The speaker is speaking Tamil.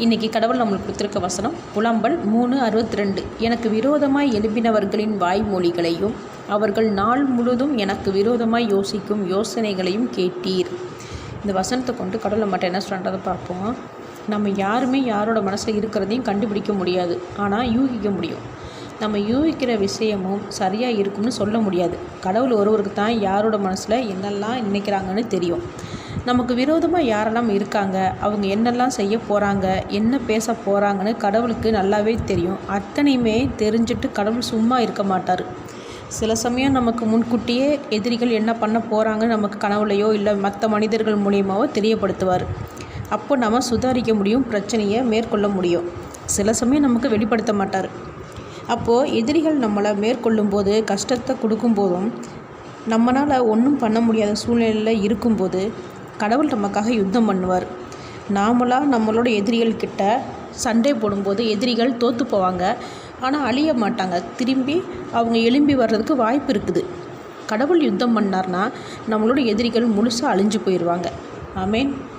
இன்றைக்கி கடவுள் நம்மளுக்கு கொடுத்துருக்க வசனம் புலம்பல் 3:62. எனக்கு விரோதமாய் எழும்பினவர்களின் வாய்மொழிகளையும் அவர்கள் நாள் முழுதும் எனக்கு விரோதமாய் யோசிக்கும் யோசனைகளையும் கேட்டீர். இந்த வசனத்தை கொண்டு கடவுள் நம்மகிட்ட என்ன சொல்கிறத பார்ப்போம். நம்ம யாருமே யாரோட மனசில் இருக்கிறதையும் கண்டுபிடிக்க முடியாது, ஆனால் யூகிக்க முடியும். நம்ம யூகிக்கிற விஷயமும் சரியாக இருக்கும்னு சொல்ல முடியாது. கடவுள் ஒருவருக்கு தான் யாரோட மனசில் என்னெல்லாம் நினைக்கிறாங்கன்னு தெரியும். நமக்கு விரோதமாக யாரெல்லாம் இருக்காங்க, அவங்க என்னெல்லாம் செய்ய போகிறாங்க, என்ன பேச போகிறாங்கன்னு கடவுளுக்கு நல்லாவே தெரியும். அத்தனையுமே தெரிஞ்சுட்டு கடவுள் சும்மா இருக்க மாட்டார். சில சமயம் நமக்கு முன்கூட்டியே எதிரிகள் என்ன பண்ண போகிறாங்கன்னு நமக்கு கனவுலையோ இல்லை மற்ற மனிதர்கள் மூலியமாவோ தெரியப்படுத்துவார். அப்போ நம்ம சுதாரிக்க முடியும், பிரச்சனையை மேற்கொள்ள முடியும். சில சமயம் நமக்கு வெளிப்படுத்த மாட்டார். அப்போது எதிரிகள் நம்மளை மேற்கொள்ளும் போது, கஷ்டத்தை கொடுக்கும்போதும், நம்மளால் ஒன்றும் பண்ண முடியாத சூழ்நிலையில் இருக்கும்போது கடவுள் நமக்காக யுத்தம் பண்ணுவார். நாமளாக நம்மளோட எதிரிகள்கிட்ட சண்டை போடும்போது எதிரிகள் தோற்று போவாங்க, ஆனால் அழிய மாட்டாங்க. திரும்பி அவங்க எழும்பி வர்றதுக்கு வாய்ப்பு இருக்குது. கடவுள் யுத்தம் பண்ணார்னா நம்மளோட எதிரிகள் முழுசாக அழிஞ்சு போயிடுவாங்க. ஆமேன்.